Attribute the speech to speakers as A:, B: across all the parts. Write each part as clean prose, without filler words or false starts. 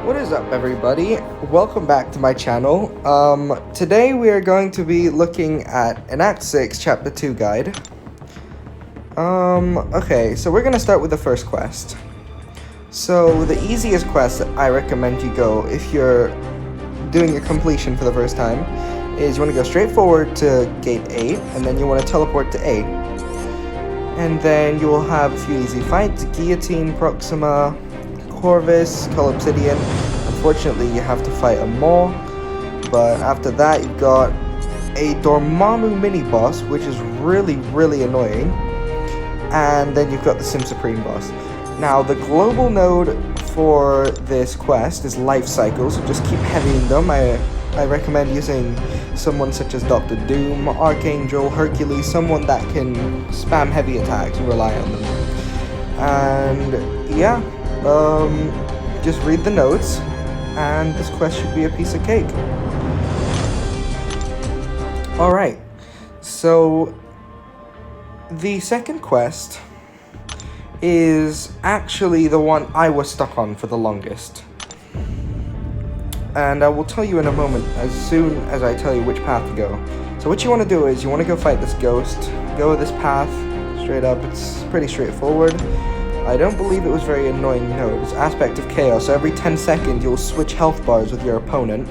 A: What is up, everybody? Welcome back to my channel. Today we are going to be looking at an Act 6 Chapter 2 guide. Okay, so we're gonna start with the first quest. So the easiest quest that I recommend you go if you're doing a completion for the first time is you want to go straight forward to Gate 8, and then you want to teleport to A. And then you will have a few easy fights: Guillotine, Proxima, Corvus, Cull Obsidian. Unfortunately, you have to fight a Maw, but after that you've got a Dormammu mini-boss, which is really annoying, and then you've got the Sim Supreme boss. Now, the global node for this quest is Life Cycle, so just keep heavying them. I recommend using someone such as Dr. Doom, Archangel, Hercules, someone that can spam heavy attacks and rely on them. And yeah, just read the notes, and this quest should be a piece of cake. Alright, so the second quest is actually the one I was stuck on for the longest. And I will tell you in a moment, as soon as I tell you which path to go. So what you want to do is you want to go fight this ghost, go this path, straight up. It's pretty straightforward. I don't believe it was very annoying node. It's Aspect of Chaos, so every 10 seconds you'll switch health bars with your opponent.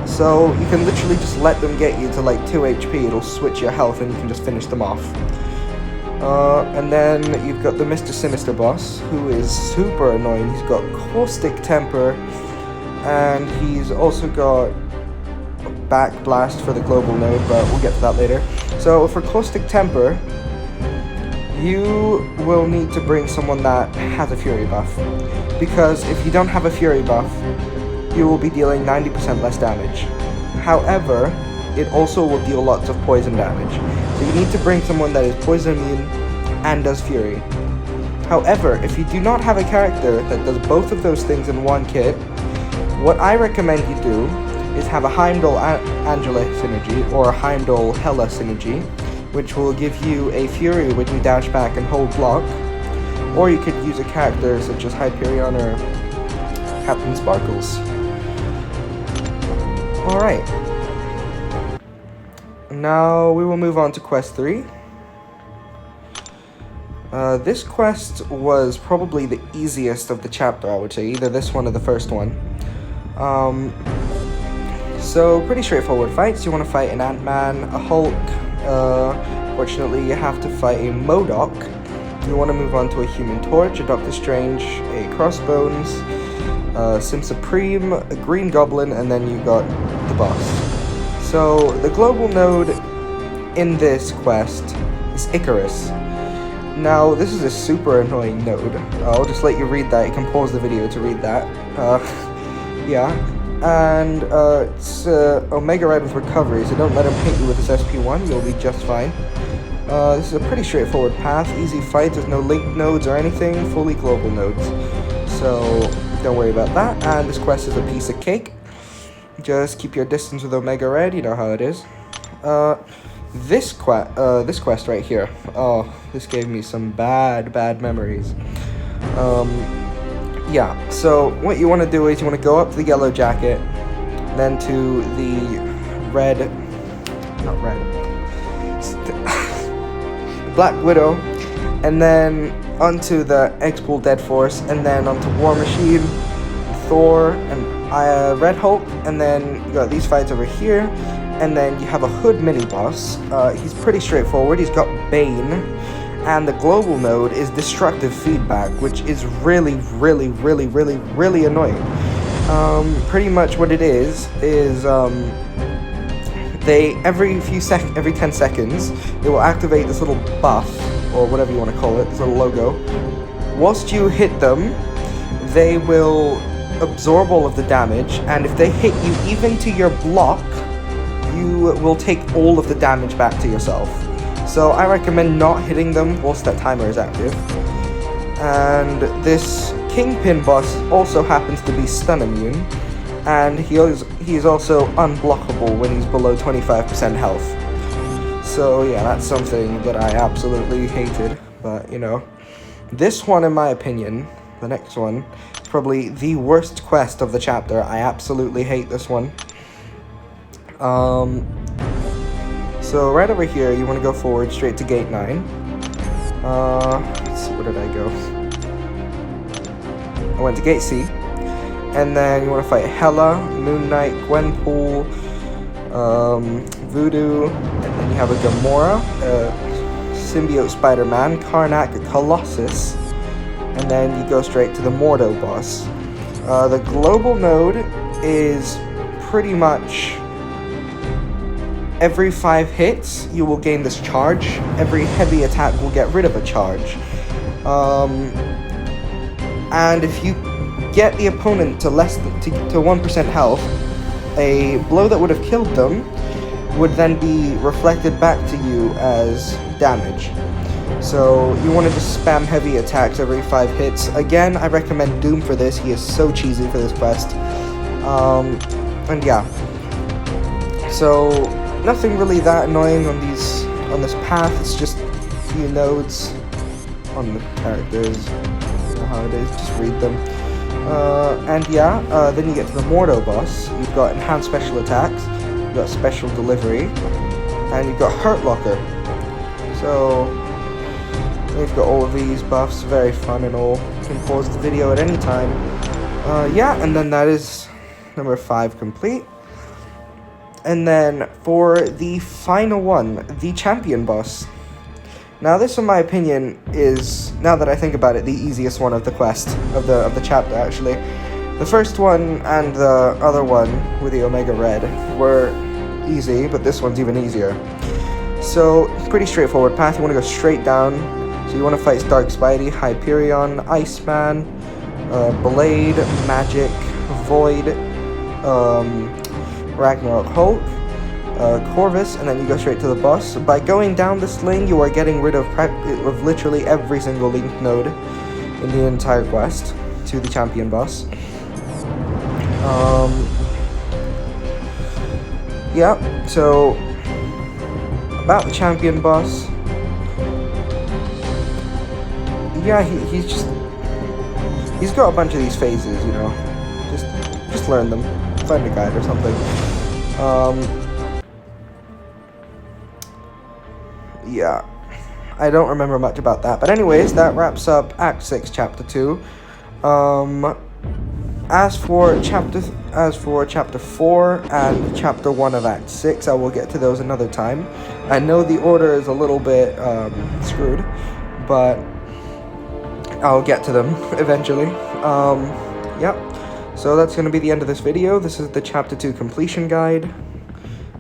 A: So you can literally just let them get you to like 2 HP, it'll switch your health and you can just finish them off. And then you've got the Mr. Sinister boss, who is super annoying. He's got Caustic Temper, and he's also got a Back Blast for the global node, but we'll get to that later. So for Caustic Temper, you will need to bring someone that has a Fury buff, because if you don't have a Fury buff, you will be dealing 90% less damage. However, it also will deal lots of poison damage, so you need to bring someone that is poison immune and does Fury. However, if you do not have a character that does both of those things in one kit, what I recommend you do is have a Heimdall Angela synergy or a Heimdall Hela synergy, which will give you a Fury when you dash back and hold block, or you could use a character such as Hyperion or Captain Sparkles. Alright. Now we will move on to quest 3. This quest was probably the easiest of the chapter, I would say, either this one or the first one. So pretty straightforward fights. You want to fight an Ant-Man, a Hulk. Fortunately, you have to fight a Mcoc. You want to move on to a Human Torch, a Doctor Strange, a Crossbones, Sim Supreme, a Green Goblin, and then you got the boss. So the global node in this quest is Icarus. Now, this is a super annoying node. I'll just let you read that. You can pause the video to read that. Yeah. And it's Omega Red with recovery, so don't let him hit you with his SP1, you'll be just fine. This is a pretty straightforward path, easy fight, there's no linked nodes or anything, fully global nodes. So don't worry about that, and this quest is a piece of cake. Just keep your distance with Omega Red, you know how it is. This quest right here, oh, this gave me some bad memories. Yeah, so what you want to do is you want to go up to the Yellow Jacket, then to the Black Widow, and then onto the X-Pool Dead Force, and then onto War Machine, Thor, and Red Hulk, and then you got these fights over here, and then you have a Hood mini-boss. He's pretty straightforward, he's got Bane, and the global node is Destructive Feedback, which is really annoying. Pretty much what it is they every 10 seconds they will activate this little buff, or whatever you want to call it, this little logo. Whilst you hit them, they will absorb all of the damage, and if they hit you even to your block, you will take all of the damage back to yourself. So I recommend not hitting them whilst that timer is active. And this Kingpin boss also happens to be stun immune, and he is also unblockable when he's below 25% health. So yeah, that's something that I absolutely hated, but you know. This one, in my opinion, the next one, probably the worst quest of the chapter. I absolutely hate this one. So right over here, you want to go forward straight to gate 9. Let's see, where did I go? I went to gate C. And then you want to fight Hela, Moon Knight, Gwenpool, Voodoo, and then you have a Gamora, Symbiote Spider-Man, Karnak, Colossus, and then you go straight to the Mordo boss. The global node is pretty much every 5 hits you will gain this charge. Every heavy attack will get rid of a charge. And if you get the opponent to less than to 1% health, a blow that would have killed them would then be reflected back to you as damage. So you want to just spam heavy attacks every 5 hits. Again, I recommend Doom for this. He is so cheesy for this quest. And yeah. So nothing really that annoying on this path. It's just a few nodes on the characters. You know how it is. Just read them. And yeah, then you get to the Mordo boss. You've got enhanced special attacks, you've got special delivery, and you've got Hurt Locker. So you've got all of these buffs, very fun and all. You can pause the video at any time. Yeah, and then that is number 5 complete. And then for the final one, the champion boss. Now this, in my opinion, is, now that I think about it, the easiest one of the quest, of the chapter, actually. The first one and the other one with the Omega Red were easy, but this one's even easier. So, pretty straightforward path. You want to go straight down. So you want to fight Dark Spidey, Hyperion, Iceman, Blade, Magic, Void, Ragnarok Hulk, Corvus, and then you go straight to the boss. By going down this lane, you are getting rid of literally every single linked node in the entire quest to the champion boss. Yeah, so about the champion boss. Yeah, he's got a bunch of these phases, you know. Just learn them. Find a guide or something. Yeah, I don't remember much about that. But anyways, that wraps up Act 6, Chapter 2. As for Chapter 4 and Chapter 1 of Act 6, I will get to those another time. I know the order is a little bit screwed, but I'll get to them eventually. Yep. So that's going to be the end of this video. This is the Chapter 2 completion guide,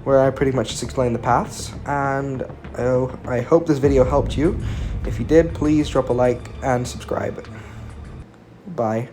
A: where I pretty much just explain the paths, and I hope this video helped you. If you did, please drop a like and subscribe. Bye.